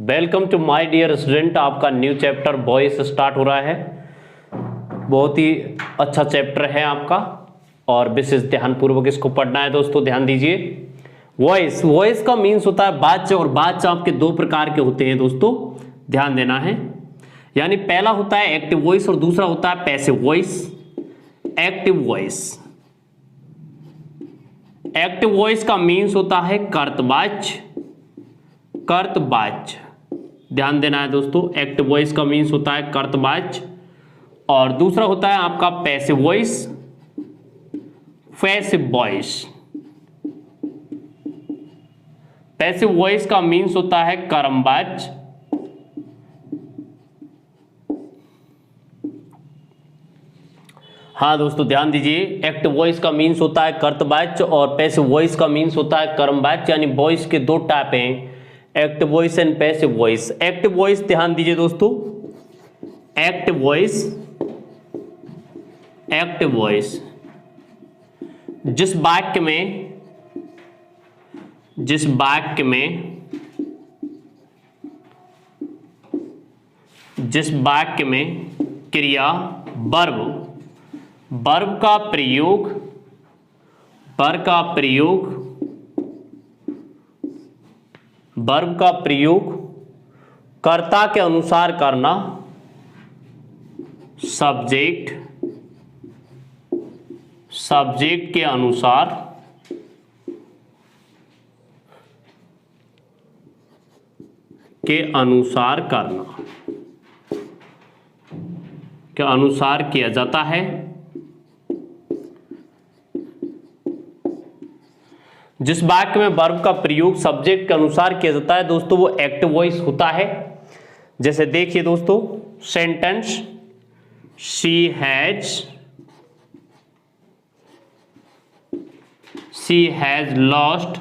Welcome to my dear student. आपका new chapter voice start हो रहा है। बहुत ही अच्छा चैप्टर है आपका और विशेष ध्यानपूर्वक इसको पढ़ना है दोस्तों। ध्यान दीजिए। वॉइस का मीन्स होता है वाच्य, और वाच्य आपके दो प्रकार के होते हैं दोस्तों, ध्यान देना है। यानी पहला होता है एक्टिव वॉइस और दूसरा होता है passive voice. Active voice, active voice का मीन्स होता है कर्तवाच्य। कर्तवाच्य, ध्यान देना है दोस्तों। एक्टिव वॉइस का मीन्स होता है कर्तवाच्य और दूसरा होता है आपका passive voice. Passive voice, passive voice का मीन्स होता है कर्मवाच्य। हाँ दोस्तों ध्यान दीजिए। एक्टिव वॉइस का मीन्स होता है कर्तवाच्य और पैसिव वॉइस का मीन्स होता है कर्मवाच्य। यानी वॉइस के दो टाइप हैं, active voice and passive voice. Active voice, ध्यान दीजिए दोस्तों। एक्टिव वॉइस, एक्टिव वॉइस जिस वाक्य में क्रिया वर्ब का प्रयोग कर्ता के अनुसार करना, सब्जेक्ट के अनुसार किया जाता है। जिस वाक्य में वर्ब का प्रयोग सब्जेक्ट के अनुसार किया जाता है दोस्तों, वो एक्टिव वॉइस होता है। जैसे देखिए दोस्तों, sentence she has lost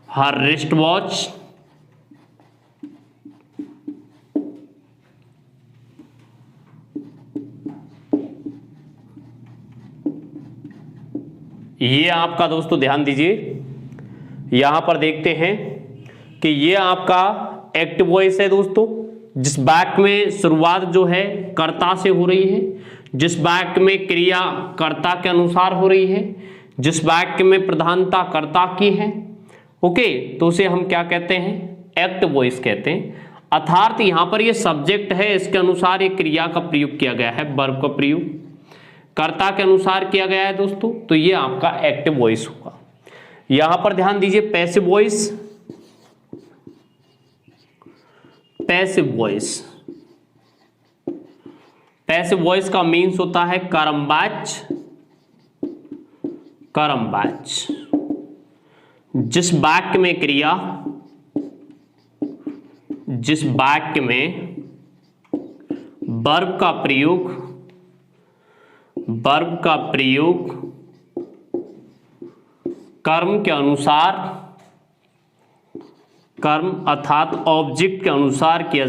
her wrist watch. ये आपका दोस्तों ध्यान दीजिए, यहां पर देखते हैं कि ये आपका एक्टिव वॉइस है दोस्तों। जिस वाक्य में शुरुआत जो है कर्ता से हो रही है, जिस वाक्य में क्रिया कर्ता के अनुसार हो रही है, जिस वाक्य में प्रधानता कर्ता की है, ओके, तो उसे हम क्या कहते हैं? एक्टिव वॉइस कहते हैं। अर्थात यहां पर ये सब्जेक्ट है, इसके अनुसार ये क्रिया का प्रयोग किया गया है, वर्ब का प्रयोग कर्ता के अनुसार किया गया है दोस्तों, तो ये आपका एक्टिव वॉइस होगा। यहां पर ध्यान दीजिए, पैसिव वॉइस। पैसिव वॉइस का मीन्स होता है कर्मवाच्य। जिस वाक्य में वर्ब का प्रयोग कर्म के अनुसार, कर्म अर्थात ऑब्जेक्ट के अनुसार किया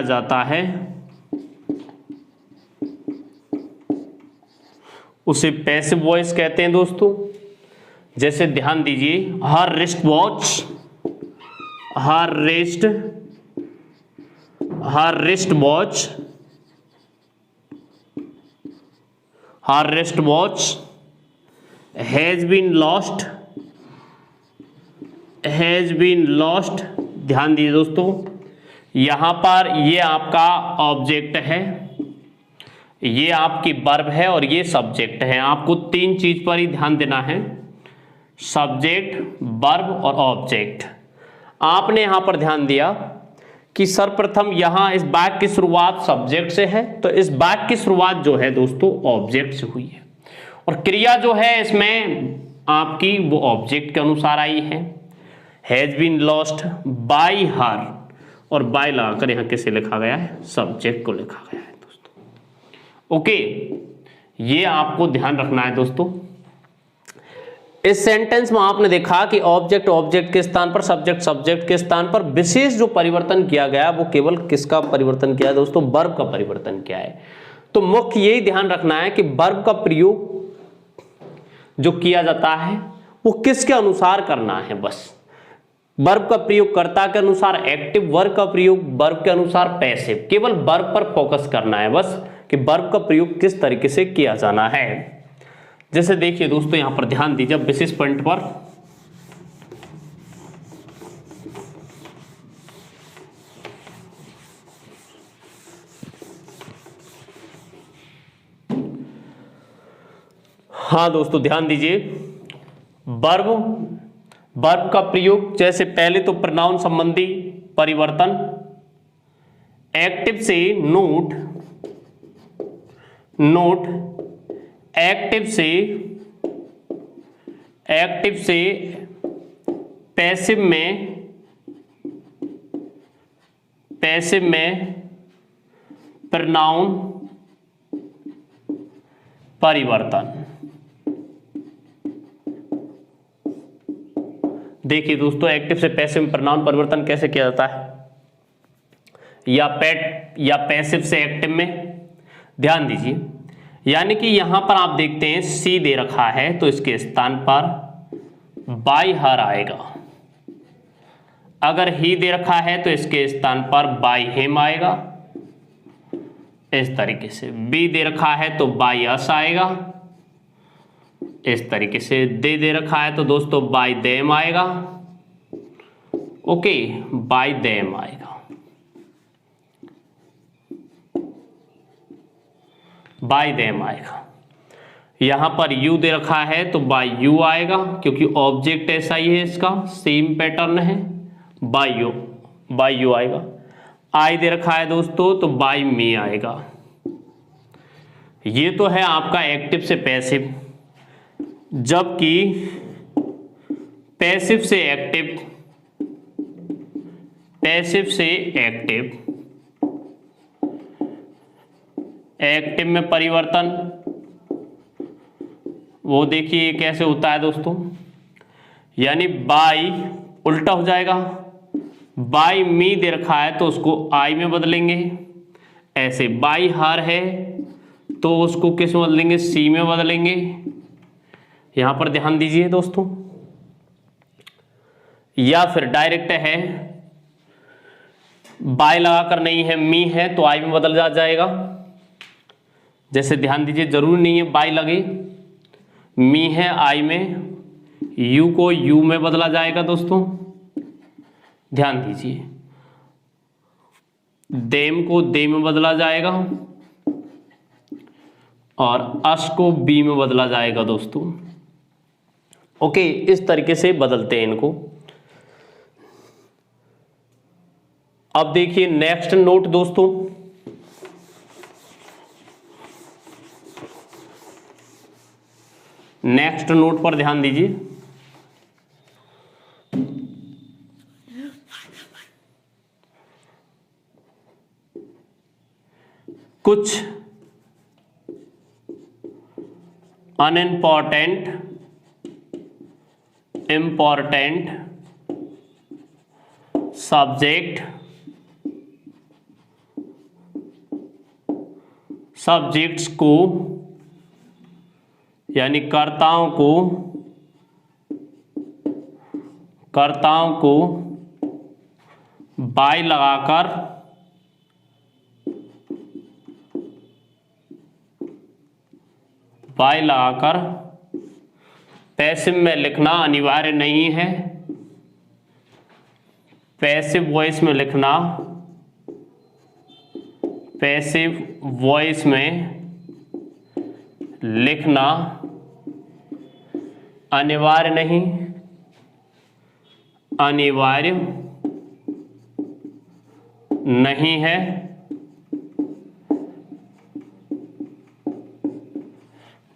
जाता है। उसे पैसिव वॉइस कहते हैं दोस्तों। जैसे ध्यान दीजिए, her wrist watch has been lost. ध्यान दीजिए दोस्तों, यहां पर ये आपका ऑब्जेक्ट है, ये आपकी वर्ब है और ये सब्जेक्ट है। आपको तीन चीज पर ही ध्यान देना है, सब्जेक्ट, वर्ब और ऑब्जेक्ट। आपने यहां पर ध्यान दिया कि सर्वप्रथम यहां इस वाक्य की शुरुआत सब्जेक्ट से है, तो इस वाक्य की शुरुआत जो है दोस्तों ऑब्जेक्ट से हुई है, और क्रिया जो है इसमें आपकी वो ऑब्जेक्ट के अनुसार आई है। Has been lost by her, और बाय लगाकर यहां किसे लिखा गया है? सब्जेक्ट को लिखा गया है दोस्तों। ओके, ये आपको ध्यान रखना है दोस्तों। इस सेंटेंस में आपने देखा कि ऑब्जेक्ट ऑब्जेक्ट के स्थान पर, सब्जेक्ट सब्जेक्ट के स्थान पर, विशेष जो परिवर्तन किया गया वो केवल किसका परिवर्तन किया है दोस्तों? वर्ब का परिवर्तन किया है। तो मुख्य यही ध्यान रखना है कि वर्ब का प्रयोग जो किया जाता है वो किसके अनुसार करना है। बस वर्ब का प्रयोग कर्ता के अनुसार एक्टिव, वर्ब का प्रयोग वर्ब के अनुसार पैसिव। केवल वर्ब पर फोकस करना है बस कि वर्ब का प्रयोग किस तरीके से किया जाना है। जैसे देखिए दोस्तों, यहां पर ध्यान दीजिए विशेष पॉइंट पर। हाँ दोस्तों ध्यान दीजिए, वर्ब का प्रयोग जैसे पहले तो प्रोनाउन संबंधी परिवर्तन, एक्टिव से नोट, एक्टिव से पैसिव में प्रोनाउन परिवर्तन। देखिए दोस्तों, एक्टिव से पैसिव में प्रोनाउन परिवर्तन कैसे किया जाता है, या पैसिव से एक्टिव में। ध्यान दीजिए, यानी कि यहां पर आप देखते हैं सी दे रखा है तो इसके स्थान पर बाई हर आएगा। अगर ही दे रखा है तो इसके स्थान पर बाई हिम आएगा। इस तरीके से बी दे रखा है तो बाई अस आएगा। इस तरीके से दे रखा है तो दोस्तों बाई देम आएगा। ओके, बाई देम आएगा। बाय देम आएगा। यहां पर यू दे रखा है तो बाय यू आएगा, क्योंकि ऑब्जेक्ट ऐसा ही है, इसका सेम पैटर्न है, बाय यू आएगा। आई दे रखा है दोस्तों तो बाय मी आएगा। ये तो है आपका एक्टिव से पैसिव, जबकि पैसिव से एक्टिव, पैसिव से एक्टिव, एक्टिव में परिवर्तन वो देखिए कैसे होता है दोस्तों, यानी बाई उल्टा हो जाएगा। बाई मी दे रखा है तो उसको आई में बदलेंगे, ऐसे बाई हर है तो उसको किस में बदलेंगे? सी में बदलेंगे। यहां पर ध्यान दीजिए दोस्तों, या फिर डायरेक्ट है, बाय लगाकर नहीं है, मी है तो आई में बदल जाएगा। जैसे ध्यान दीजिए, जरूरी नहीं है बाय लगे, मी है आई में, यू को यू में बदला जाएगा दोस्तों। ध्यान दीजिए, देम को दे में बदला जाएगा और अस को बी में बदला जाएगा दोस्तों। ओके, इस तरीके से बदलते हैं इनको। अब देखिए नेक्स्ट नोट दोस्तों, नेक्स्ट नोट पर ध्यान दीजिए। कुछ अनइम्पॉर्टेंट इम्पॉर्टेंट सब्जेक्ट्स को, यानी कर्ताओं को बाय लगाकर पैसिव में लिखना अनिवार्य नहीं है। पैसिव वॉइस में लिखना, पैसिव वॉइस में लिखना अनिवार्य नहीं, अनिवार्य नहीं है।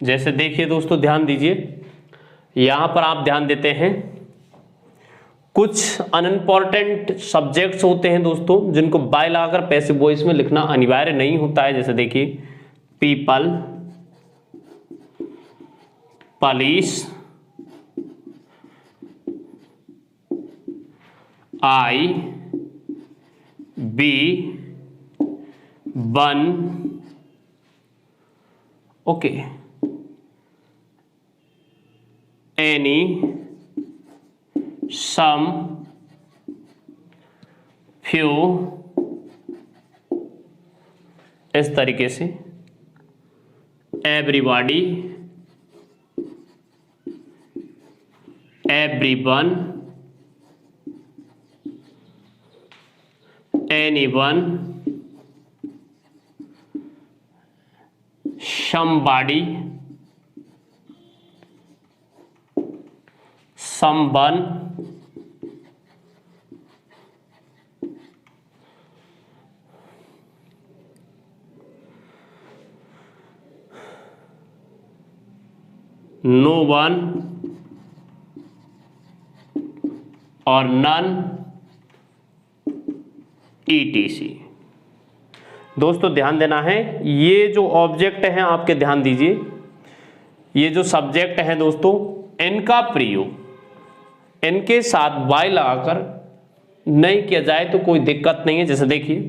जैसे देखिए दोस्तों, ध्यान दीजिए, यहां पर आप ध्यान देते हैं कुछ अनइम्पॉर्टेंट सब्जेक्ट्स होते हैं दोस्तों जिनको बाय लगाकर पैसिव वॉइस में लिखना अनिवार्य नहीं होता है। जैसे देखिए people, police, I be one, okay, any, some, few, इस तरीके से everybody, everyone, anyone, somebody, someone, no one और none, etc। दोस्तों ध्यान देना है, ये जो ऑब्जेक्ट हैं आपके ध्यान दीजिए, ये जो सब्जेक्ट हैं दोस्तों, इनका प्रयोग इनके साथ बाय लगाकर नहीं किया जाए तो कोई दिक्कत नहीं है। जैसे देखिए,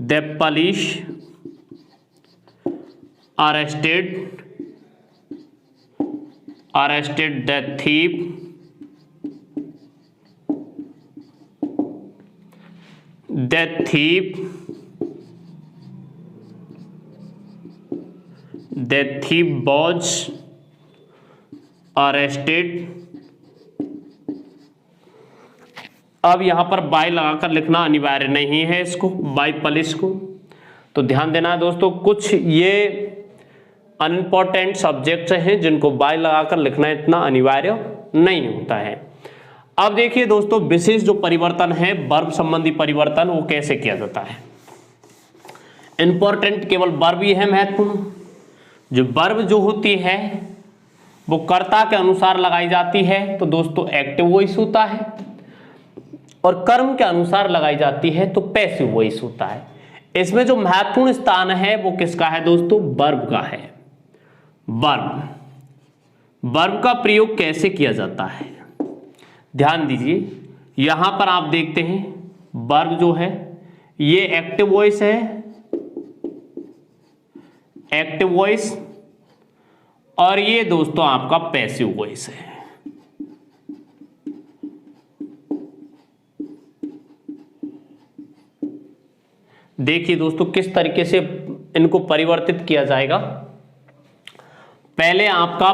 the police arrested the thief, the thief was arrested। अब यहां पर बाय लगाकर लिखना अनिवार्य नहीं है इसको, बाय पुलिस को, तो ध्यान देना है दोस्तों। कुछ ये अनइम्पॉर्टेंट सब्जेक्ट्स हैं जिनको बाय लगाकर लिखना इतना अनिवार्य नहीं होता है। अब देखिए दोस्तों, विशेष जो परिवर्तन है, वर्ब संबंधी परिवर्तन, वो कैसे किया जाता है। इंपॉर्टेंट केवल वर्ब ही है महत्वपूर्ण। जो वर्ब जो होती है वो कर्ता के अनुसार लगाई जाती है तो दोस्तों एक्टिव वॉइस होता है, और कर्म के अनुसार लगाई जाती है तो पैसिव वॉइस होता है। इसमें जो महत्वपूर्ण स्थान है वो किसका है दोस्तों, वर्ब का है। वर्ब का प्रयोग कैसे किया जाता है, ध्यान दीजिए। यहां पर आप देखते हैं वर्ब जो है ये एक्टिव वॉइस है, एक्टिव वॉइस, और ये दोस्तों आपका पैसिव वॉइस है। देखिए दोस्तों किस तरीके से इनको परिवर्तित किया जाएगा। पहले आपका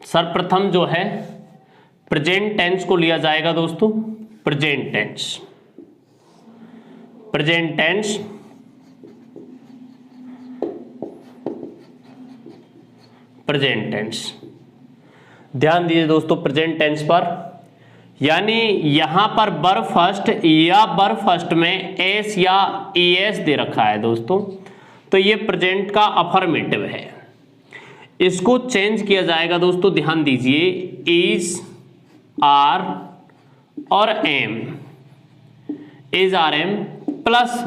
सर्वप्रथम जो है प्रेजेंट टेंस को लिया जाएगा दोस्तों, present tense, present tense, present tense. ध्यान दीजिए दोस्तों प्रेजेंट टेंस पर, यानी यहां पर वर्ब फर्स्ट या वर्ब फर्स्ट में एस या ईएस दे रखा है दोस्तों, तो ये प्रेजेंट का अफर्मेटिव है। इसको चेंज किया जाएगा दोस्तों, ध्यान दीजिए, इज, आर और am, is are am plus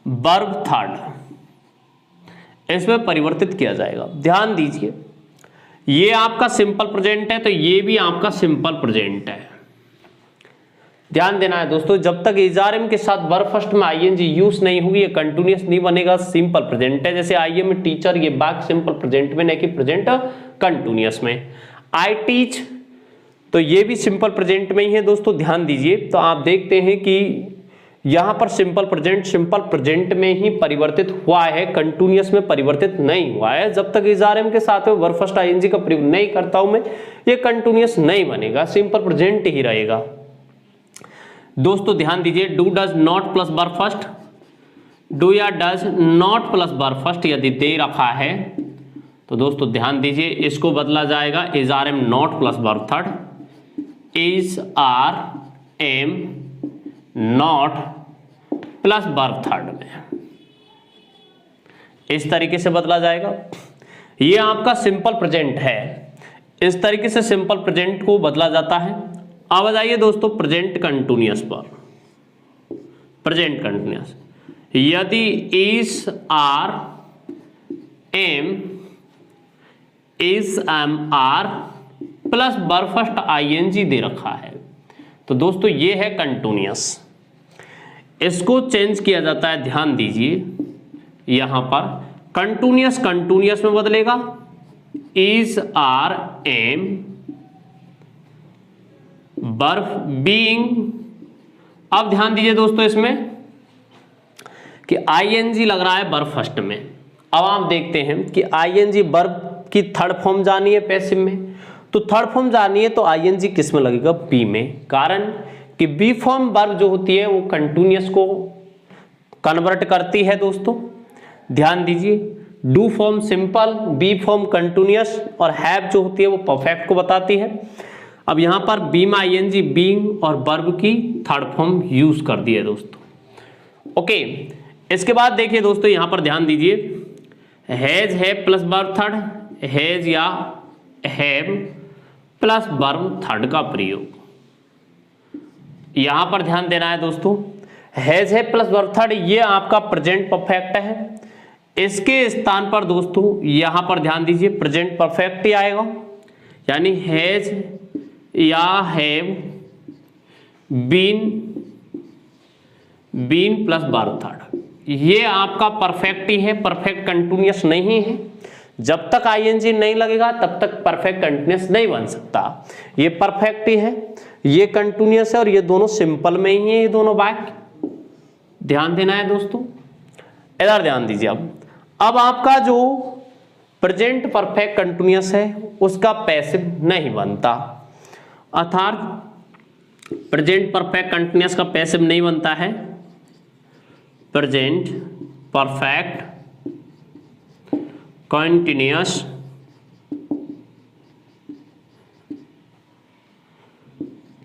verb third, इसमें परिवर्तित किया जाएगा। ध्यान दीजिए ये आपका सिंपल प्रेजेंट है तो ये भी आपका सिंपल प्रेजेंट है। ध्यान देना है दोस्तों, जब तक इज आर एम के साथ वर्ब फर्स्ट में आईएनजी यूज नहीं होगी ये कंटिन्यूअस नहीं बनेगा, सिंपल प्रेजेंट है। जैसे आई एम टीचर, ये बात सिंपल प्रेजेंट में, नहीं कि प्रेजेंट कंटिन्यूअस में। आई टीच, तो ये भी सिंपल प्रेजेंट में ही है दोस्तों। ध्यान दीजिए, तो आप देखते हैं कि यहां पर सिंपल प्रेजेंट में ही परिवर्तित हुआ है, कंटिन्यूअस में परिवर्तित नहीं हुआ है। जब तक इज आर एम के साथ में वर्ब फर्स्ट आईएनजी का प्रयोग नहीं करता हूं मैं, ये कंटिन्यूअस नहीं बनेगा, सिंपल प्रेजेंट ही रहेगा दोस्तों। ध्यान दीजिए, do does not plus verb first, do या does not plus verb first यदि दे रखा है तो दोस्तों ध्यान दीजिए इसको बदला जाएगा is are am not plus verb third, is are am not plus verb third में, इस तरीके से बदला जाएगा। ये आपका सिंपल प्रेजेंट है, इस तरीके से सिंपल प्रेजेंट को बदला जाता है। अब आ जाइए दोस्तों प्रेजेंट कंटिन्यूअस पर। प्रेजेंट कंटिन्यूअस, यदि is are am, is am are plus verb first ING दे रखा है। तो दोस्तों ये है कंटिन्यूअस, इसको चेंज किया जाता है, ध्यान दीजिए यहां पर कंटिन्यूअस कंटिन्यूअस में बदलेगा, is are am verb being. अब ध्यान दीजिए दोस्तों इसमें कि आईएनजी लग रहा है वर्ब फर्स्ट में। अब आप देखते हैं कि आईएनजी वर्ब की थर्ड फॉर्म जानी है पैसिव में, तो थर्ड फॉर्म जानी है तो आईएनजी किस में लगेगा, बी में। कारण कि बी फॉर्म वर्ब जो होती है वो कंटिन्यूअस को कन्वर्ट करती है दोस्तों, ध्यान दीजिए। Do form simple, be form continuous और हैव जो होती है वो परफेक्ट को बताती है। अब यहां पर बी में आईएनजी बीइंग और वर्ब की थर्ड फॉर्म यूज कर दी है दोस्तों। ओके, इसके बाद देखिए दोस्तों यहां पर ध्यान दीजिए, has have plus verb third, has या हैव प्लस वर्ब थर्ड का प्रयोग यहां पर ध्यान देना है दोस्तों। Has have plus verb third ये आपका प्रेजेंट परफेक्ट है, इसके स्थान पर दोस्तों यहां पर ध्यान दीजिए प्रेजेंट परफेक्ट ही आएगा, यानी हैज या have been plus verb third, ये आपका परफेक्ट ही है, परफेक्ट कंटिन्यूअस नहीं है। जब तक आईएनजी नहीं लगेगा तब तक परफेक्ट कंटिन्यूअस नहीं बन सकता। ये परफेक्ट ही है, ये कंटिन्यूअस है और ये दोनों सिंपल में ही है, ये दोनों वाक्य, ध्यान देना है दोस्तों। इधर ध्यान दीजिए। अब आपका जो प्रेजेंट परफेक्ट कंटिन्यूअस है उसका पैसिव नहीं बनता, अर्थात प्रेजेंट परफेक्ट कंटिन्यूअस का पैसिव नहीं बनता है। प्रेजेंट परफेक्ट कंटिन्यूअस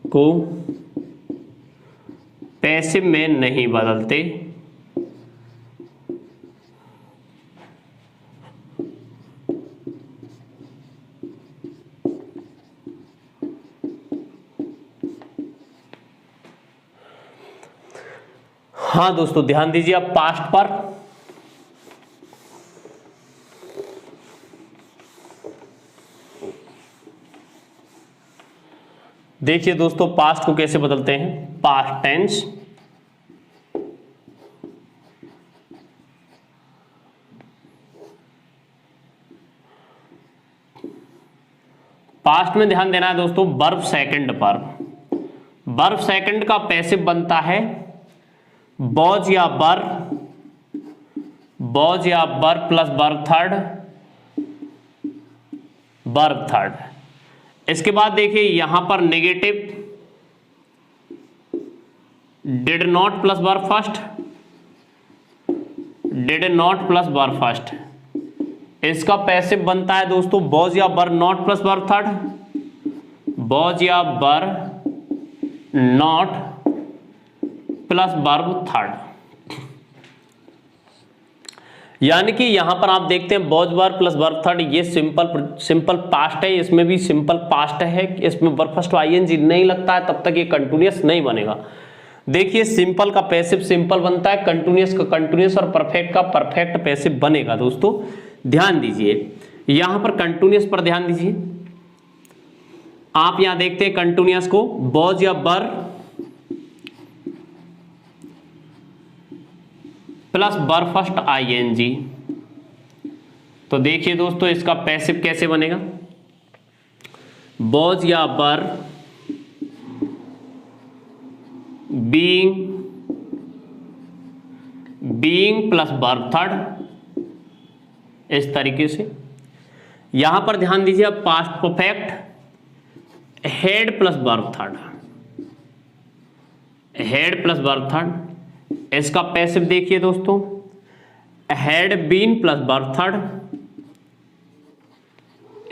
को पैसिव में नहीं बदलते, हाँ दोस्तों ध्यान दीजिए अब पास्ट पर। देखिए दोस्तों पास्ट को कैसे बदलते हैं, पास्ट टेंस, पास्ट में ध्यान देना है दोस्तों वर्ब सेकंड पर। वर्ब सेकंड का पैसिव बनता है वॉज या वर, वॉज या were plus verb third, verb third. इसके बाद देखिए यहां पर negative did not plus verb first, did not plus verb first, इसका पैसिव बनता है दोस्तों वॉज या were not plus verb third, was या were not plus verb third. यानी कि यहां पर आप देखते हैं was were plus verb third, ये सिंपल पास्ट है, इसमें भी सिंपल पास्ट है, इसमें वर्ब फर्स्ट आईएनजी नहीं लगता है तब तक ये कंटिन्यूअस नहीं बनेगा। देखिए सिंपल का पैसिव सिंपल बनता है, कंटिन्यूअस का कंटिन्यूअस और परफेक्ट का परफेक्ट पैसिव बनेगा दोस्तों, ध्यान दीजिए। यहां पर कंटिन्यूअस पर ध्यान दीजिए, आप यहां देखते हैं कंटिन्यूअस को वॉज या were plus verb first ING, तो देखिए दोस्तों इसका पैसिव कैसे बनेगा, वॉज या were being plus verb third, इस तरीके से। यहां पर ध्यान दीजिए अब past perfect had plus verb third, had plus verb third, इसका पैसिव देखिए दोस्तों had been plus verb third,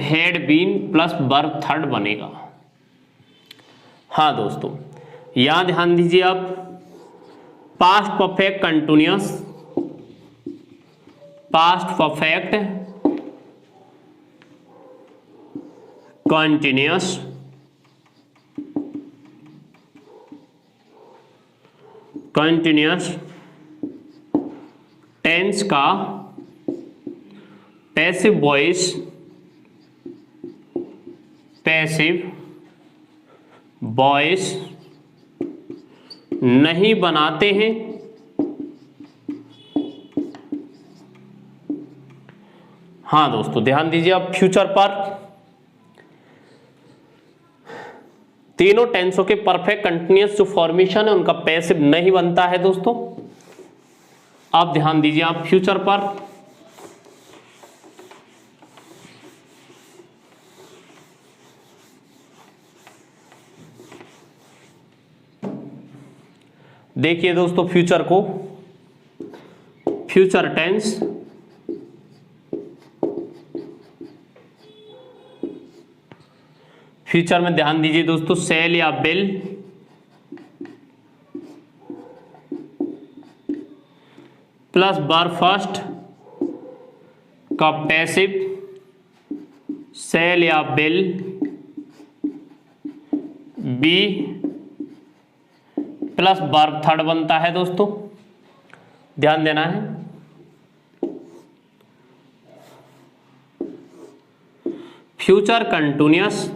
had been plus verb third बनेगा। हाँ दोस्तों यहां ध्यान दीजिए अब past perfect continuous, past perfect continuous, continuous tense का पैसिव वॉइस पैसिव वॉइस नहीं बनाते हैं, हाँ दोस्तों ध्यान दीजिए अब फ्यूचर पर तीनों टेंसों के परफेक्ट कंटिन्यूअस जो फॉर्मेशन है उनका पैसिव नहीं बनता है दोस्तों। अब ध्यान दीजिए आप फ्यूचर पर देखिए दोस्तों फ्यूचर को, फ्यूचर टेंस फ्यूचर में ध्यान दीजिए दोस्तों सेल या बिल प्लस वर फर्स्ट का पैसिव सेल या will be plus verb third बनता है दोस्तों, ध्यान देना है। फ्यूचर कंटिन्यूअस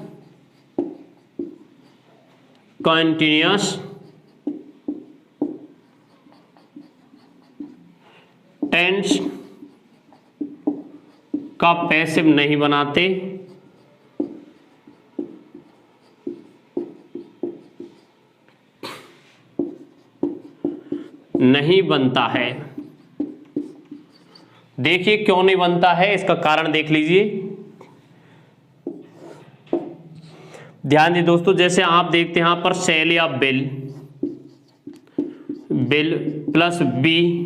टेंस का पैसिव नहीं बनाते, नहीं बनता है। देखिए क्यों नहीं बनता है, इसका कारण देख लीजिए। ध्यान दीजिए दोस्तों, जैसे आप देखते हैं यहां पर सेल या will plus be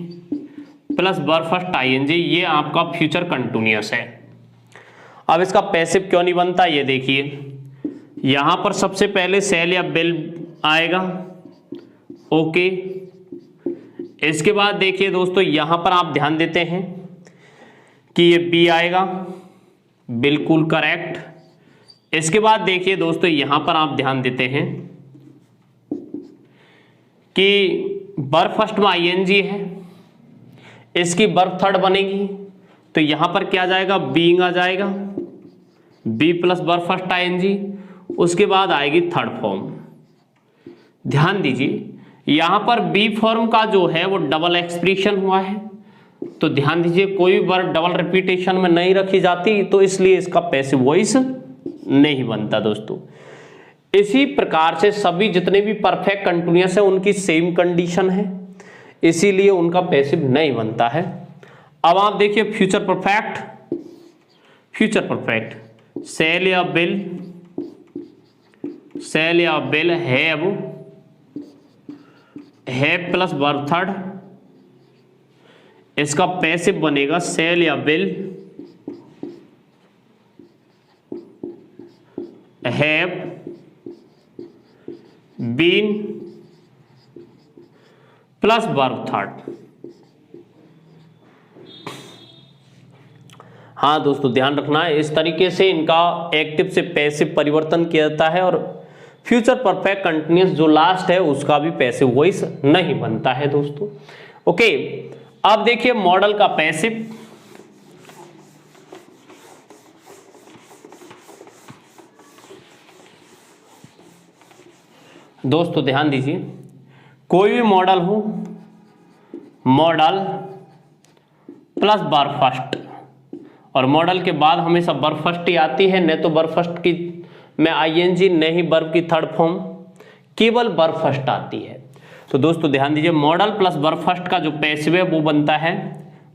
plus verb first ING, ये आपका फ्यूचर कंटिन्यूअस है। अब इसका पैसिव क्यों नहीं बनता ये देखिए, यहां पर सबसे पहले सेल या बिल आएगा, ओके। इसके बाद देखिए दोस्तों यहां पर आप ध्यान देते हैं कि ये बी आएगा, बिल्कुल करेक्ट। इसके बाद देखिए दोस्तों यहां पर आप ध्यान देते हैं कि वर्ब फर्स्ट में आईएनजी है, इसकी वर्ब थर्ड बनेगी तो यहां पर क्या आ जाएगा, बीइंग आ जाएगा, be plus verb first ING, उसके बाद आएगी थर्ड फॉर्म। ध्यान दीजिए यहां पर बी फॉर्म का जो है वो डबल एक्सप्रेशन हुआ है, तो ध्यान दीजिए कोई वर्ब डबल रिपीटेशन में नहीं रखी जाती, तो इसलिए इसका पैसिव वॉइस नहीं बनता दोस्तों। इसी प्रकार से सभी जितने भी परफेक्ट कंटिन्यूअस है उनकी सेम कंडीशन है, इसीलिए उनका पैसिव नहीं बनता है। अब आप देखिए फ्यूचर परफेक्ट सेल या will have plus verb third, इसका पैसिव बनेगा सेल या will have been plus verb third. हाँ दोस्तों ध्यान रखना है, इस तरीके से इनका एक्टिव से पैसिव परिवर्तन किया जाता है और फ्यूचर परफेक्ट कंटिन्यूअस जो लास्ट है उसका भी पैसिव वॉइस नहीं बनता है दोस्तों, ओके। अब देखिए मॉडल का पैसिव, दोस्तों ध्यान दीजिए कोई भी मॉडल हो, मॉडल प्लस वर्ब फर्स्ट, और मॉडल के बाद हमेशा वर्ब फर्स्ट ही आती है, नहीं तो वर्ब फर्स्ट की में आईएनजी नहीं वर्ब की थर्ड फॉर्म, केवल वर्ब फर्स्ट आती है। तो दोस्तों ध्यान दीजिए मॉडल प्लस वर्ब फर्स्ट का जो पैसिव है वो बनता है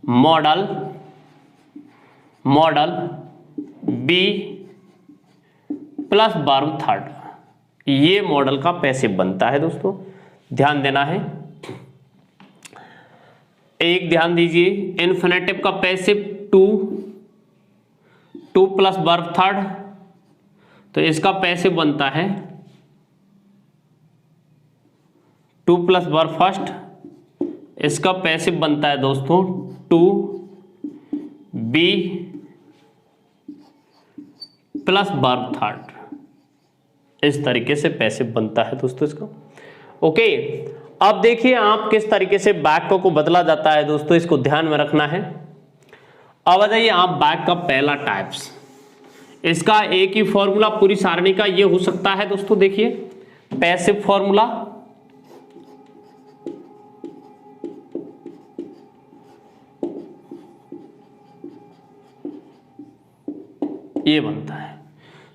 modal be plus verb third, ये मॉडल का पैसिव बनता है दोस्तों, ध्यान देना है। एक ध्यान दीजिए इन्फिनेटिव का passive to plus verb third, तो इसका पैसिव बनता है टू प्लस वर्ब फर्स्ट, इसका पैसिव बनता है दोस्तों to be plus verb third, इस तरीके से पैसिव बनता है दोस्तों इसका, ओके। अब देखिए आप किस तरीके से वाक्य को बदला जाता है दोस्तों, इसको ध्यान में रखना है। अब आ जाइए आप वाक्य का पहला टाइप्स, इसका एक ही फॉर्मूला पूरी सारणी का ये हो सकता है दोस्तों, देखिए पैसिव फॉर्मूला, ये बनता है।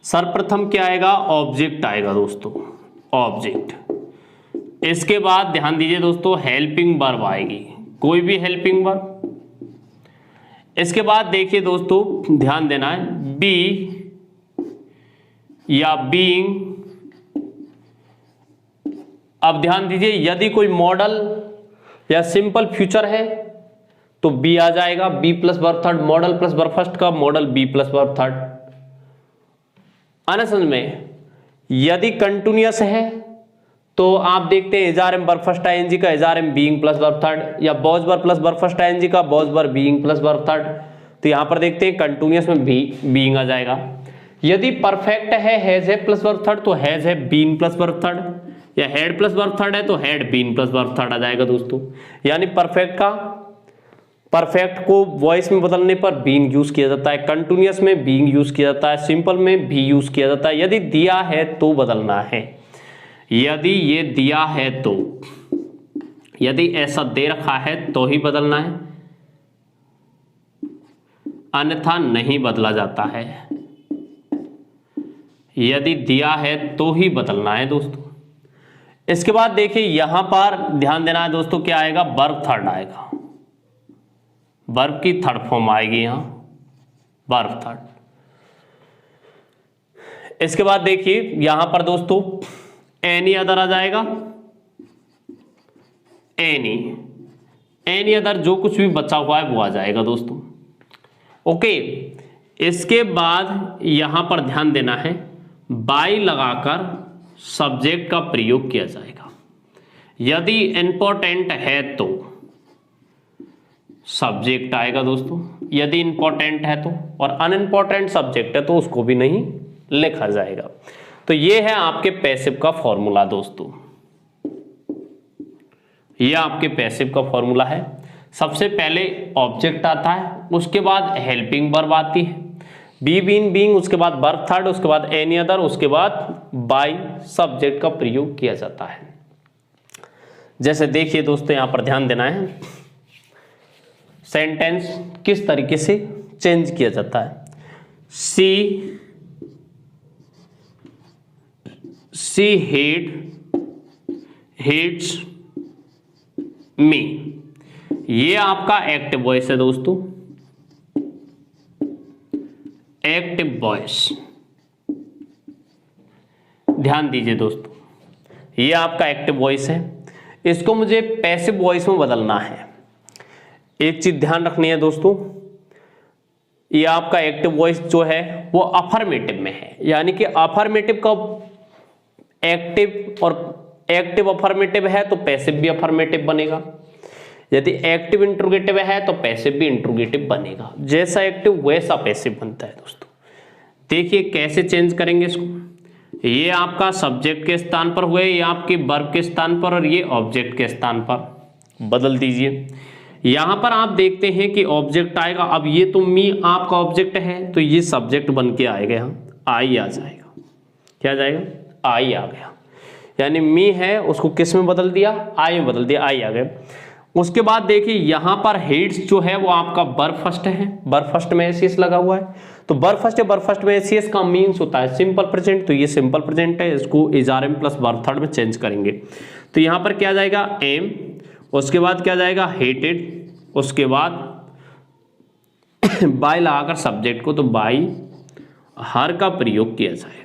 सर्वप्रथम क्या आएगा, ऑब्जेक्ट आएगा दोस्तों, ऑब्जेक्ट। इसके बाद ध्यान दीजिए दोस्तों, हेल्पिंग वर्ब आएगी, कोई भी हेल्पिंग वर्ब। इसके बाद देखिए दोस्तों, ध्यान देना है, बी या बीइंग। अब ध्यान दीजिए, यदि कोई मॉडल या सिंपल फ्यूचर है तो बी आ जाएगा, be plus verb third, modal plus verb first का modal be plus verb third. आना समझ में। यदि कंटिन्यूअस है तो आप देखते हैं इजारम वर्ब फर्स्ट आईएनजी का is are am being plus verb third, या was were plus verb first ING का was were being plus verb third. तो यहां पर देखते हैं कंटिन्यूअस में बीइंग आ जाएगा। यदि परफेक्ट है, has have plus verb third, तो has have been plus verb third, या हैड प्लस वर्ब थर्ड है तो had been plus verb third आ जाएगा दोस्तों। यानी परफेक्ट को वॉइस में बदलने पर बीइंग यूज किया जाता है, कंटिन्यूअस में बीइंग यूज किया जाता है, सिंपल में भी यूज किया जाता है। यदि दिया है तो बदलना है, यदि ये दिया है तो, यदि ऐसा दे रखा है तो ही बदलना है, अन्यथा नहीं बदला जाता है। यदि दिया है तो ही बदलना है दोस्तों। इसके बाद देखिए यहां पर ध्यान देना है दोस्तों, क्या आएगा, वर्ब थर्ड आएगा, वर्ब की थर्ड फॉर्म आएगी यहां, वर्ब थर्ड। इसके बाद देखिए यहां पर दोस्तों एनी अदर आ जाएगा, एनी अदर, जो कुछ भी बचा हुआ है वो आ जाएगा दोस्तों। ओके, इसके बाद यहां पर ध्यान देना है, बाय लगाकर सब्जेक्ट का प्रयोग किया जाएगा। यदि इंपॉर्टेंट है तो सब्जेक्ट आएगा दोस्तों, यदि इंपॉर्टेंट है तो, और अनइम्पॉर्टेंट सब्जेक्ट है तो उसको भी नहीं लिखा जाएगा। तो ये है आपके पैसिव का फॉर्मूला दोस्तों, ये आपके पैसिव का फॉर्मूला है। सबसे पहले ऑब्जेक्ट आता है, उसके बाद हेल्पिंग वर्ब आती है, बी बीन बीइंग, उसके बाद वर्ब थर्ड, उसके बाद एनी अदर, उसके बाद बाय सब्जेक्ट का प्रयोग किया जाता है। जैसे देखिए दोस्तों, यहां पर ध्यान देना है, सेंटेंस किस तरीके से चेंज किया जाता है। सी हेट्स मी, ये आपका एक्टिव वॉइस है दोस्तों, एक्टिव वॉइस। ध्यान दीजिए दोस्तों, ये आपका एक्टिव वॉइस है, इसको मुझे पैसिव वॉइस में बदलना है। एक चीज ध्यान रखनी है दोस्तों, ये आपका एक्टिव वॉइस जो है वो अफर्मेटिव में है, यानी कि अफर्मेटिव का एक्टिव, और एक्टिव अफर्मेटिव है तो पैसिव भी अफर्मेटिव बनेगा। यदि एक्टिव इंट्रोगेटिव है तो पैसिव भी इंट्रोगेटिव बनेगा। जैसा एक्टिव वैसा पैसिव बनता है दोस्तों। देखिए कैसे चेंज करेंगे इसको, ये आपका सब्जेक्ट के स्थान पर हुए, ये आपके वर्ब के स्थान पर, और ये ऑब्जेक्ट के स्थान पर बदल दीजिए। यहां पर आप देखते हैं कि ऑब्जेक्ट आएगा, अब ये तो मी आपका ऑब्जेक्ट है तो ये सब्जेक्ट बन के आएगा, यहाँ आई आ जाएगा, क्या आ जाएगा, आई आ गया। यानी मी है उसको किस में बदल दिया, आई में बदल दिया, आई आ गया। उसके बाद देखिए यहां पर हेड्स जो है वो आपका वर्ब फर्स्ट है, वर्ब फर्स्ट में एसीएस लगा हुआ है, तो वर्ब फर्स्ट है, वर्ब फर्स्ट में एसीएस का मीन्स होता है सिंपल प्रेजेंट, तो ये सिंपल प्रेजेंट है, इसको इजारम प्लस वर्ब थर्ड में चेंज करेंगे। तो यहां पर क्या जाएगा, एम, उसके बाद क्या जाएगा, हेटेड, उसके बाद बाय लगाकर सब्जेक्ट को, तो बाय हर का प्रयोग किया जाएगा।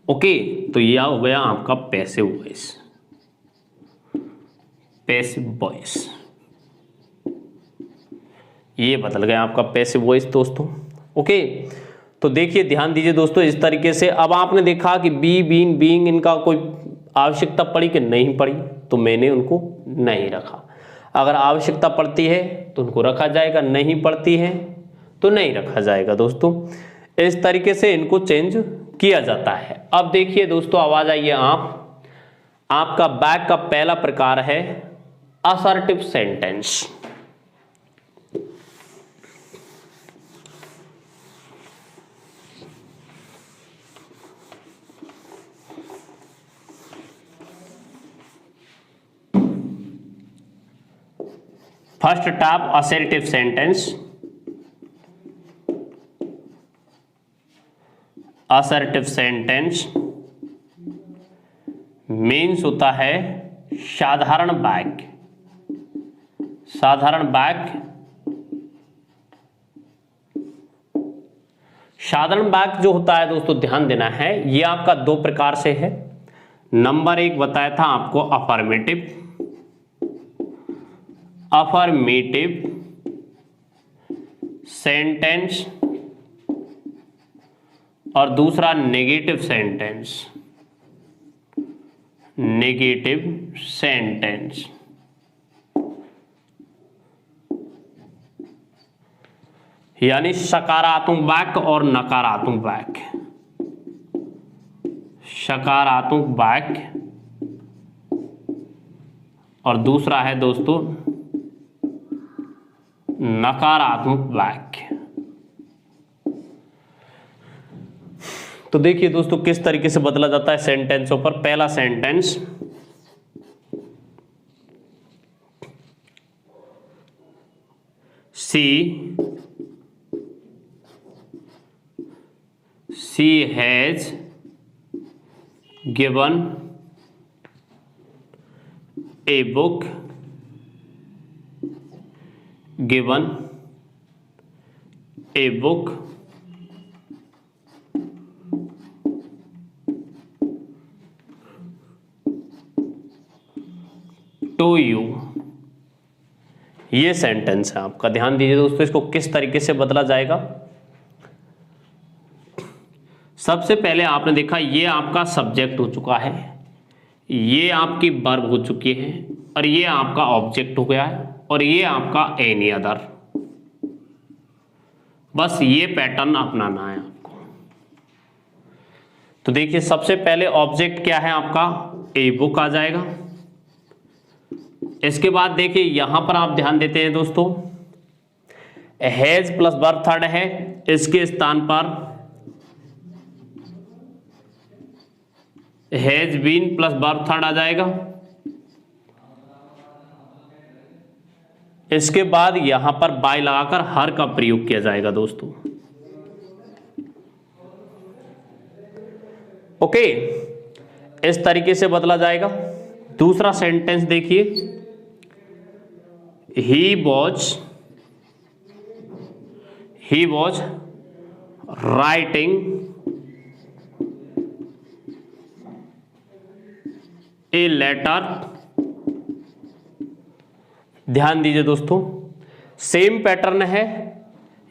ओके, तो यह हो गया आपका पैसिव वॉइस, पैसिव वॉइस, ये बदल गया आपका पैसिव वॉइस दोस्तों। ओके, तो देखिए ध्यान दीजिए दोस्तों, इस तरीके से अब आपने देखा कि बी बीन बीइंग इनका कोई आवश्यकता पड़ी कि नहीं पड़ी, तो मैंने उनको नहीं रखा। अगर आवश्यकता पड़ती है तो उनको रखा जाएगा, नहीं पड़ती है तो नहीं रखा जाएगा दोस्तों। इस तरीके से इनको चेंज किया जाता है। अब देखिए दोस्तों, आवाज आइए आपका बैक का पहला प्रकार है assertive sentence. First type assertive sentence, assertive sentence means होता है साधारण वाक्य। साधारण वाक्य, साधारण वाक्य जो होता है दोस्तों ध्यान देना है, ये आपका दो प्रकार से है। नंबर एक बताया था आपको अफर्मेटिव, अफर्मेटिव सेंटेंस, और दूसरा नेगेटिव सेंटेंस, नेगेटिव सेंटेंस। यानी सकारात्मक वाक्य और नकारात्मक वाक्य। सकारात्मक वाक्य और दूसरा है दोस्तों नकारात्मक वाक्य। तो देखिए दोस्तों किस तरीके से बदला जाता है सेंटेंसों पर। पहला sentence, she has given a book, given a book to you। ये सेंटेंस है आपका, ध्यान दीजिए दोस्तों इसको किस तरीके से बदला जाएगा। सबसे पहले आपने देखा ये आपका सब्जेक्ट हो चुका है, ये आपकी वर्ब हो चुकी है, और ये आपका ऑब्जेक्ट हो गया है, और ये आपका एनी अदर। बस ये पैटर्न अपनाना है आपको। तो देखिए सबसे पहले ऑब्जेक्ट क्या है आपका, ए बुक आ जाएगा। इसके बाद देखिए यहां पर आप ध्यान देते हैं दोस्तों, हैज प्लस वर्ब थर्ड है, इसके स्थान पर has been plus verb third आ जाएगा। इसके बाद यहां पर बाय लगाकर हर का प्रयोग किया जाएगा दोस्तों। ओके, इस तरीके से बदला जाएगा। दूसरा सेंटेंस देखिए, he was writing a letter. ध्यान दीजिए दोस्तों सेम पैटर्न है,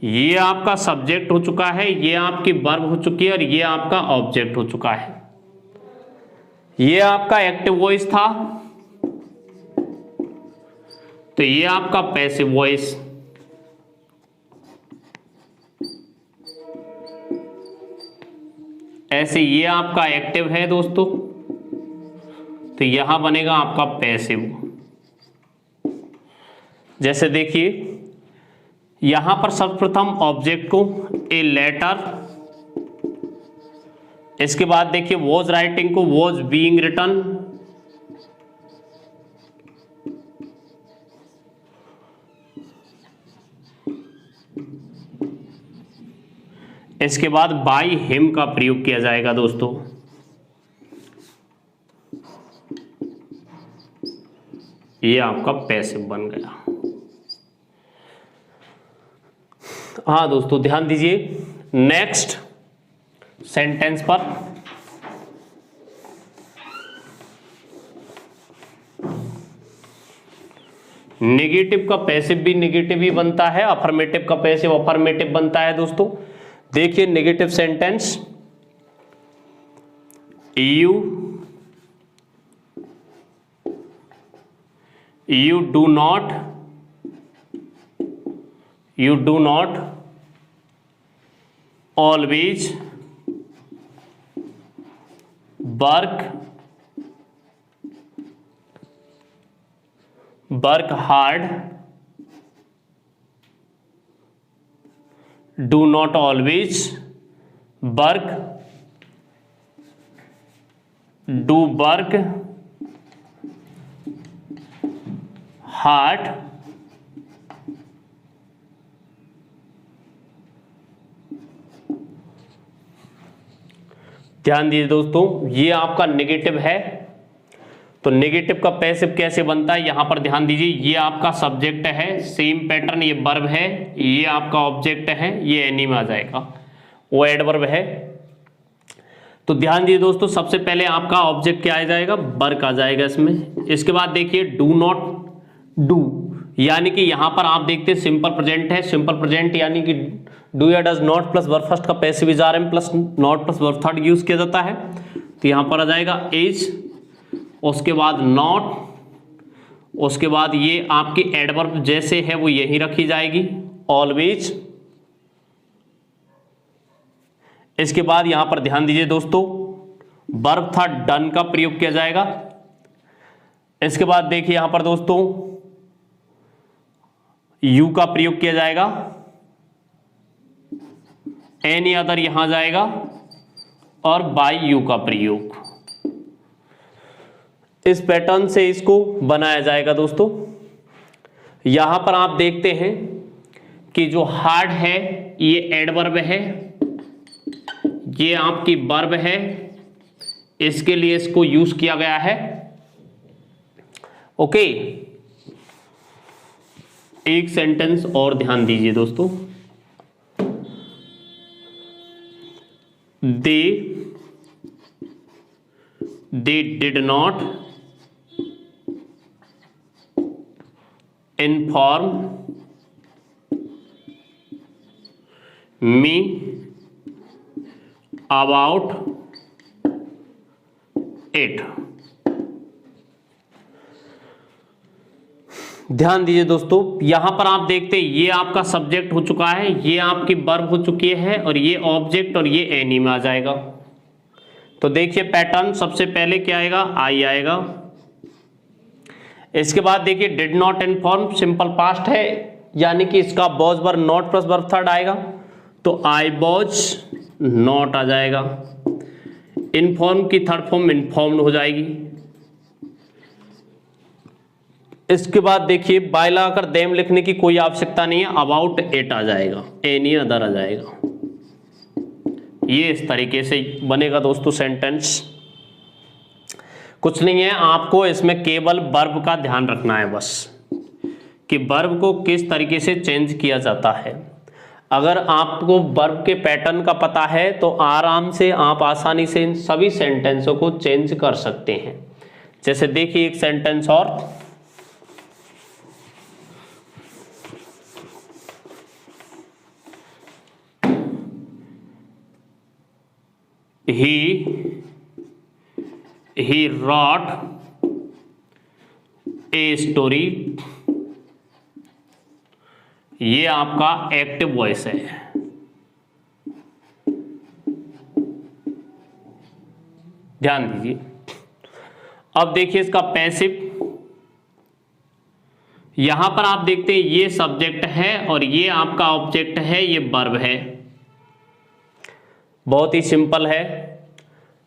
ये आपका सब्जेक्ट हो चुका है, ये आपकी वर्ब हो चुकी है, और ये आपका ऑब्जेक्ट हो चुका है। ये आपका एक्टिव वॉइस था, तो ये आपका पैसिव वॉइस। ऐसे ये आपका एक्टिव है दोस्तों, तो यहां बनेगा आपका पैसिव। जैसे देखिए यहां पर सर्वप्रथम ऑब्जेक्ट को ए लेटर, इसके बाद देखिए वॉज राइटिंग को वॉज बीइंग रिटन, इसके बाद बाय हिम का प्रयोग किया जाएगा दोस्तों। ये आपका पैसिव बन गया। हाँ दोस्तों ध्यान दीजिए नेक्स्ट सेंटेंस पर। नेगेटिव का पैसिव भी नेगेटिव ही बनता है, अफर्मेटिव का पैसिव अफर्मेटिव बनता है दोस्तों। देखिए negative sentence, you do not always work hard, do not always work hard ध्यान दीजिए दोस्तों, ये आपका नेगेटिव है, तो नेगेटिव का पैसिव कैसे बनता है यहां पर ध्यान दीजिए। ये आपका सब्जेक्ट है, सेम पैटर्न, ये वर्ब है, ये आपका ऑब्जेक्ट है, ये एनी में आ जाएगा, वो एडवर्ब है। तो ध्यान दीजिए दोस्तों, सबसे पहले आपका ऑब्जेक्ट क्या आ जाएगा, वर्क आ जाएगा इसमें। इसके बाद देखिए डू नॉट डू, यानी कि यहां पर आप देखते हैं सिंपल प्रेजेंट है, सिंपल प्रेजेंट यानी कि डू या does not plus verb first का passive is are am plus not plus verb third use किया जाता है। तो यहां पर आ जाएगा इज, उसके बाद नॉट, उसके बाद ये आपकी एडवर्ब जैसे है वो यही रखी जाएगी ऑलवेज। इसके बाद यहां पर ध्यान दीजिए दोस्तों, वर्ब था डन का प्रयोग किया जाएगा। इसके बाद देखिए यहां पर दोस्तों यू का प्रयोग किया जाएगा, एनी अदर यहां जाएगा और बाय यू का प्रयोग। इस पैटर्न से इसको बनाया जाएगा दोस्तों। यहां पर आप देखते हैं कि जो हार्ड है ये एडवर्ब है, ये आपकी वर्ब है, इसके लिए इसको यूज किया गया है। ओके, एक सेंटेंस और ध्यान दीजिए दोस्तों, they did not inform me about it. ध्यान दीजिए दोस्तों, यहां पर आप देखते हैं ये आपका सब्जेक्ट हो चुका है, ये आपकी वर्ब हो चुकी है, और ये ऑब्जेक्ट और ये एनी में आ जाएगा। तो देखिए पैटर्न, सबसे पहले क्या आएगा, आई आएगा। इसके बाद देखिए did not inform simple past है, यानी कि इसका was verb not plus verb third आएगा, तो आई वॉज नॉट आ जाएगा। इन्फॉर्म की थर्ड फॉर्म इन्फॉर्म्ड हो जाएगी। इसके बाद देखिए बाय लगाकर देम लिखने की कोई आवश्यकता नहीं है, अबाउट इट आ जाएगा, एनी अदर आ जाएगा। ये इस तरीके से बनेगा दोस्तों सेंटेंस। कुछ नहीं है, आपको इसमें केवल वर्ब का ध्यान रखना है बस, कि वर्ब को किस तरीके से चेंज किया जाता है। अगर आपको वर्ब के पैटर्न का पता है तो आराम से आप आसानी से इन सभी सेंटेंसों को चेंज कर सकते हैं। जैसे देखिए एक सेंटेंस और, he wrote a story, ये आपका एक्टिव वॉइस है। ध्यान दीजिए, अब देखिए इसका पैसिव, यहां पर आप देखते हैं ये सब्जेक्ट है और ये आपका ऑब्जेक्ट है, ये वर्ब है। बहुत ही सिंपल है।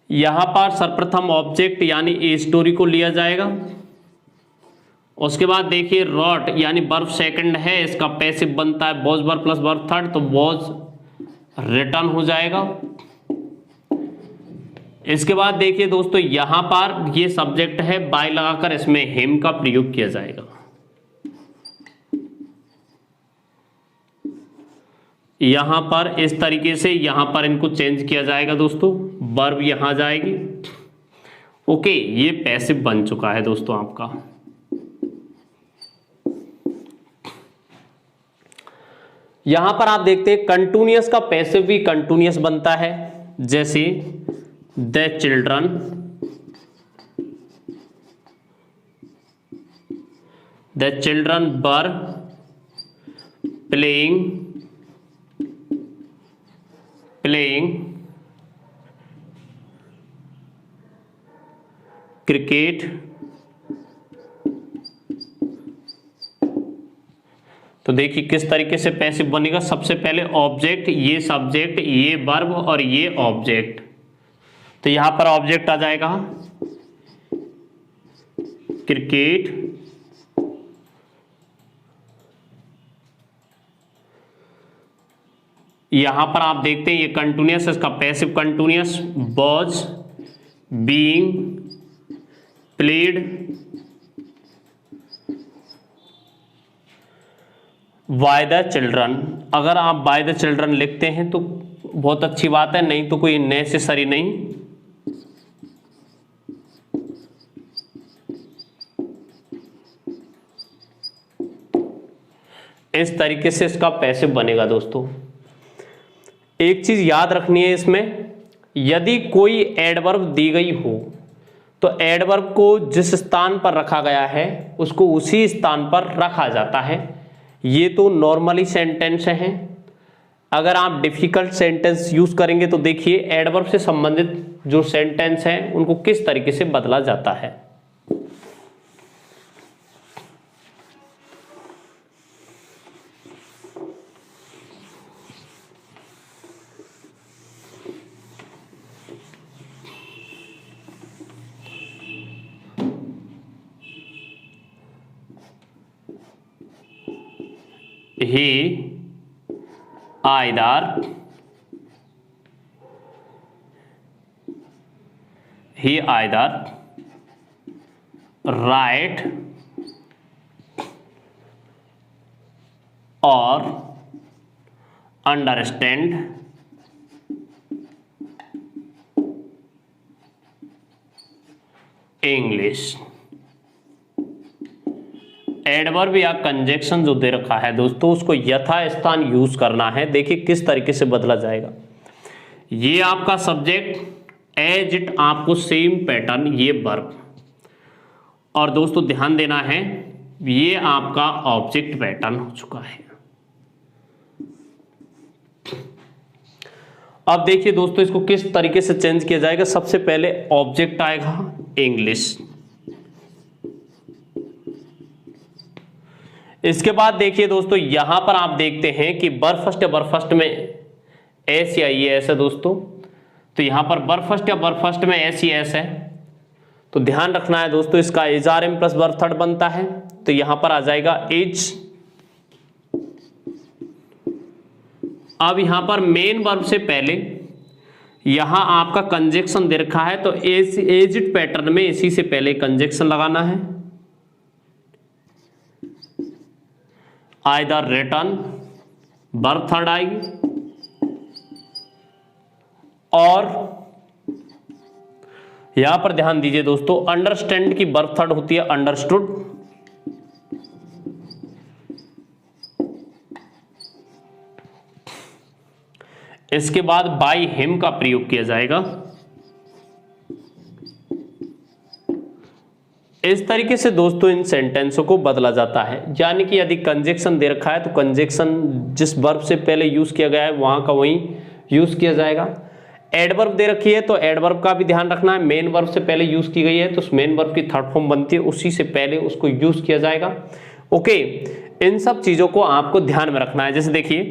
यहां पर सर्वप्रथम ऑब्जेक्ट यानी ए स्टोरी को लिया जाएगा, उसके बाद देखिए रॉट यानी वर्ब सेकंड है, इसका पैसिव बनता है was verb plus verb third, तो वॉज रिटर्न हो जाएगा। इसके बाद देखिए दोस्तों यहां पर ये सब्जेक्ट है, बाय लगाकर इसमें हिम का प्रयोग किया जाएगा। यहां पर इस तरीके से यहां पर इनको चेंज किया जाएगा दोस्तों, वर्ब यहां जाएगी। ओके, ये पैसिव बन चुका है दोस्तों आपका। यहां पर आप देखते हैं कंटिन्यूअस का पैसिव भी कंटिन्यूअस बनता है, जैसे the children were playing cricket तो देखिए किस तरीके से पैसिव बनेगा। सबसे पहले ऑब्जेक्ट, ये सब्जेक्ट, ये वर्ब और ये ऑब्जेक्ट, तो यहां पर ऑब्जेक्ट आ जाएगा क्रिकेट, यहां पर आप देखते हैं ये कंटिन्यूअस, इसका passive continuous, was being played by the children. अगर आप बाय द चिल्ड्रन लिखते हैं तो बहुत अच्छी बात है, नहीं तो कोई नेसेसरी नहीं। इस तरीके से इसका पैसिव बनेगा दोस्तों। एक चीज याद रखनी है इसमें, यदि कोई एडवर्ब दी गई हो तो एडवर्ब को जिस स्थान पर रखा गया है उसको उसी स्थान पर रखा जाता है। ये तो नॉर्मली सेंटेंस हैं। अगर आप डिफिकल्ट सेंटेंस यूज करेंगे तो देखिए एडवर्ब से संबंधित जो सेंटेंस हैं उनको किस तरीके से बदला जाता है। He either write or understand English। Adverb या कंजक्शन जो दे रखा है दोस्तों उसको यथास्थान यूज करना है। देखिए किस तरीके से बदला जाएगा। ये आपका सब्जेक्ट, एज इट आपको सेम पैटर्न, ये वर्ब, और दोस्तों ध्यान देना है ये आपका ऑब्जेक्ट पैटर्न हो चुका है। अब देखिए दोस्तों इसको किस तरीके से चेंज किया जाएगा। सबसे पहले ऑब्जेक्ट आएगा इंग्लिश, इसके बाद देखिए दोस्तों यहां पर आप देखते हैं कि बरफस्ट या बरफस्ट में एस या ई एस है दोस्तों। तो यहां पर बरफस्ट या बरफस्ट में एस ई एस है, तो ध्यान रखना है दोस्तों इसका is are am plus verb third बनता है। तो यहां पर आ जाएगा इज। अब यहां पर मेन वर्ब से पहले यहां आपका कंजक्शन दे रखा है, तो एज इट पैटर्न में इसी से पहले कंजक्शन लगाना है। आइदर रिटर्न वर्ब थर्ड आएगी, और यहां पर ध्यान दीजिए दोस्तों अंडरस्टैंड की वर्ब थर्ड होती है अंडरस्टूड। इसके बाद बाय हिम का प्रयोग किया जाएगा। इस तरीके से दोस्तों इन सेंटेंसों को बदला जाता है। यानी कि यदि कंजक्शन दे रखा है तो कंजक्शन जिस वर्ब से पहले यूज किया गया है वहां का वहीं यूज किया जाएगा। एडवर्ब दे रखी है तो एडवर्ब का भी ध्यान रखना है, मेन वर्ब से पहले यूज की गई है तो उस मेन वर्ब की थर्ड फॉर्म बनती है, उसी से पहले उसको यूज किया जाएगा। ओके, इन सब चीजों को आपको ध्यान में रखना है। जैसे देखिए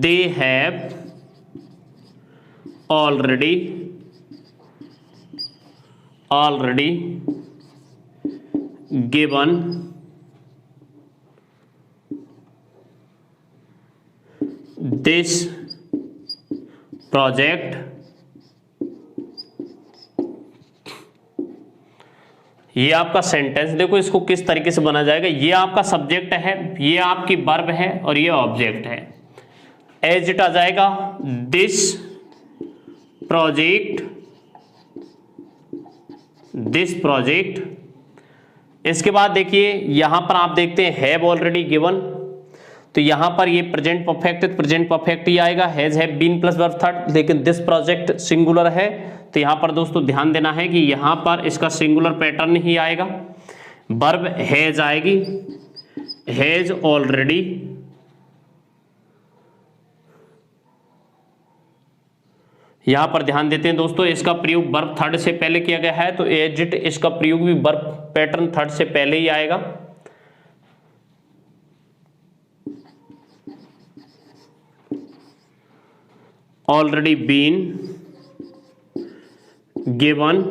they have already given this project। ये आपका सेंटेंस देखो इसको किस तरीके से बना जाएगा। ये आपका सब्जेक्ट है, ये आपकी वर्ब है और ये ऑब्जेक्ट है। एज इट आ जाएगा दिस प्रोजेक्ट। इसके बाद देखिए यहां पर आप देखते हैं हैव ऑलरेडी गिवन, तो यहां पर ये प्रेजेंट परफेक्ट ही आएगा, has have been plus verb third. लेकिन दिस प्रोजेक्ट सिंगुलर है तो यहां पर दोस्तों ध्यान देना है कि यहां पर इसका सिंगुलर पैटर्न ही आएगा। वर्ब हैज आएगी, हैज ऑलरेडी, यहां पर ध्यान देते हैं दोस्तों इसका प्रयोग वर्ब थर्ड से पहले किया गया है, तो एज इट इसका प्रयोग भी वर्ब पैटर्न थर्ड से पहले ही आएगा। Already been given.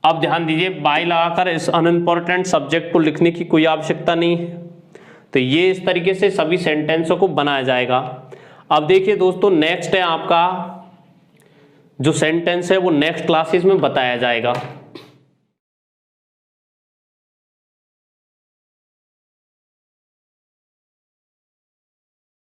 अब ध्यान दीजिए, बाय लगाकर इस अनइम्पोर्टेंट सब्जेक्ट को लिखने की कोई आवश्यकता नहीं है। तो ये इस तरीके से सभी सेंटेंसों को बनाया जाएगा। अब देखिए दोस्तों, नेक्स्ट है आपका जो सेंटेंस है वो नेक्स्ट क्लासेस में बताया जाएगा।